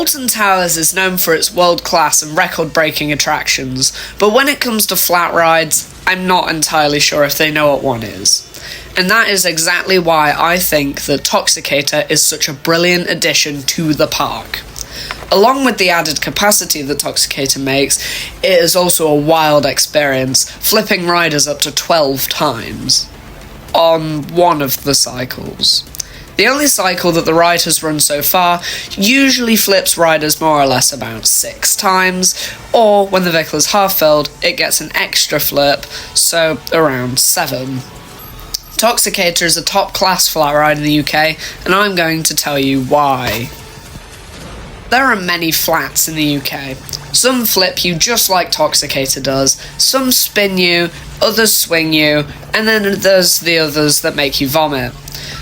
Alton Towers is known for its world-class and record-breaking attractions, but when it comes to flat rides, I'm not entirely sure if they know what one is. And that is exactly why I think that Toxicator is such a brilliant addition to the park. Along with the added capacity that Toxicator makes, it is also a wild experience, flipping riders up to 12 times on one of the cycles. The only cycle that the ride has run so far usually flips riders more or less about 6 times, or when the vehicle is half filled, it gets an extra flip, so around 7. Toxicator is a top-class flat ride in the UK, and I'm going to tell you why. There are many flats in the UK. Some flip you just like Toxicator does, some spin you, others swing you, and then there's the others that make you vomit.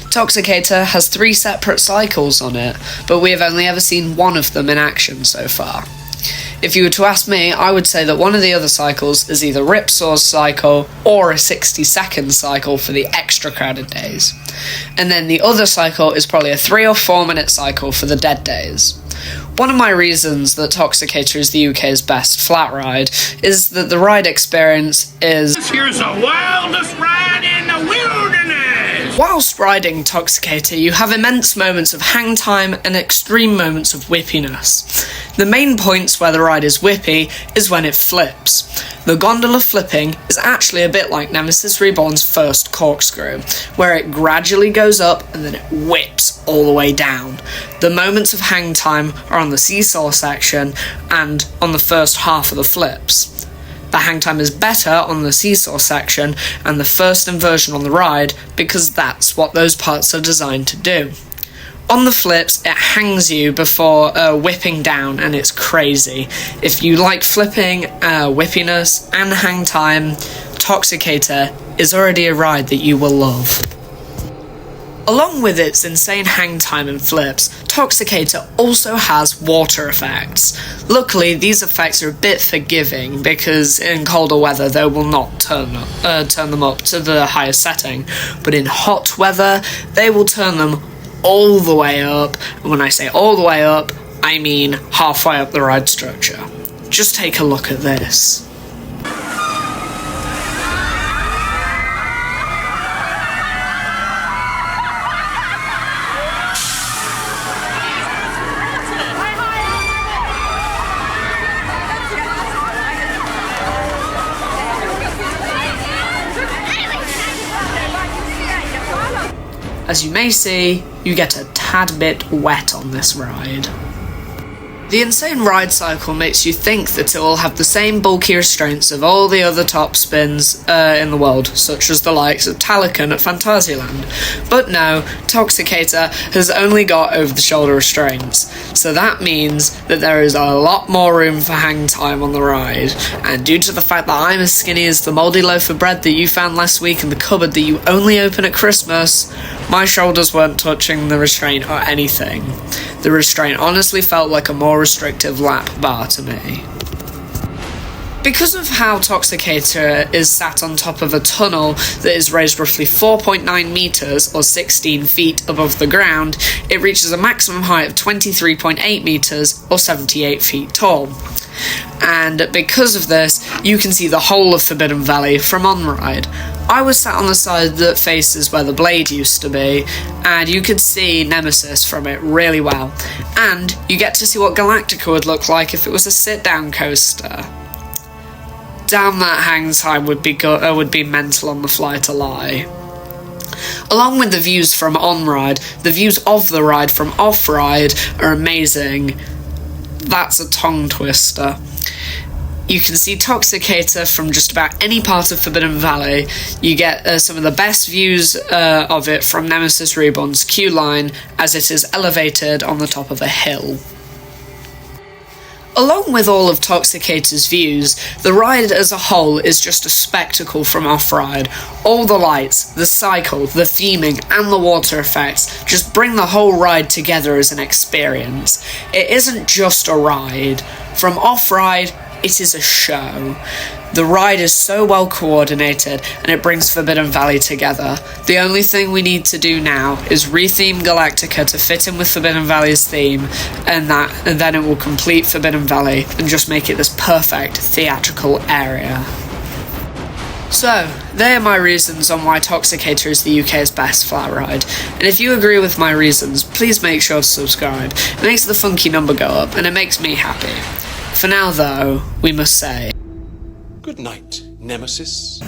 Toxicator has 3 separate cycles on it, but we have only ever seen one of them in action so far. If you were to ask me, I would say that one of the other cycles is either Ripsaw's cycle or a 60-second cycle for the extra crowded days. And then the other cycle is probably a 3 or 4 minute cycle for the dead days. One of my reasons that Toxicator is the UK's best flat ride is that the ride experience is... Here's the wildest ride in the wilderness! Whilst riding Toxicator, you have immense moments of hang time and extreme moments of whippiness. The main points where the ride is whippy is when it flips. The gondola flipping is actually a bit like Nemesis Reborn's first corkscrew, where it gradually goes up and then it whips all the way down. The moments of hang time are on the seesaw section and on the first half of the flips. The hang time is better on the seesaw section and the first inversion on the ride because that's what those parts are designed to do. On the flips, it hangs you before whipping down, and it's crazy. If you like flipping, whippiness, and hang time, Toxicator is already a ride that you will love. Along with its insane hang time and flips, Toxicator also has water effects. Luckily, these effects are a bit forgiving because in colder weather they will not turn them up to the highest setting, but in hot weather they will turn them all the way up, and when I say all the way up, I mean halfway up the ride structure. Just take a look at this. As you may see, you get a tad bit wet on this ride. The insane ride cycle makes you think that it will have the same bulky restraints of all the other top spins in the world, such as the likes of Talican at Phantasialand. But no, Toxicator has only got over-the-shoulder restraints, so that means that there is a lot more room for hang time on the ride, and due to the fact that I'm as skinny as the mouldy loaf of bread that you found last week in the cupboard that you only open at Christmas, my shoulders weren't touching the restraint or anything. The restraint honestly felt like a more restrictive lap bar to me. Because of how Toxicator is sat on top of a tunnel that is raised roughly 4.9 metres or 16 feet above the ground, it reaches a maximum height of 23.8 metres or 78 feet tall. And because of this, you can see the whole of Forbidden Valley from on-ride. I was sat on the side that faces where the blade used to be, and you could see Nemesis from it really well. And you get to see what Galactica would look like if it was a sit-down coaster. Damn, that hang time would be mental on the fly to lie. Along with the views from on-ride, the views of the ride from off-ride are amazing. That's a tongue twister. You can see Toxicator from just about any part of Forbidden Valley. You get some of the best views of it from Nemesis Reborn's queue line as it is elevated on the top of a hill. Along with all of Toxicator's views, the ride as a whole is just a spectacle from off-ride. All the lights, the cycle, the theming, and the water effects just bring the whole ride together as an experience. It isn't just a ride. From off-ride, it is a show. The ride is so well coordinated and it brings Forbidden Valley together. The only thing we need to do now is retheme Galactica to fit in with Forbidden Valley's theme, and then it will complete Forbidden Valley and just make it this perfect theatrical area. So, they are my reasons on why Toxicator is the UK's best flat ride, and if you agree with my reasons, please make sure to subscribe. It makes the funky number go up, and it makes me happy. For now though, we must say... Good night, Nemesis.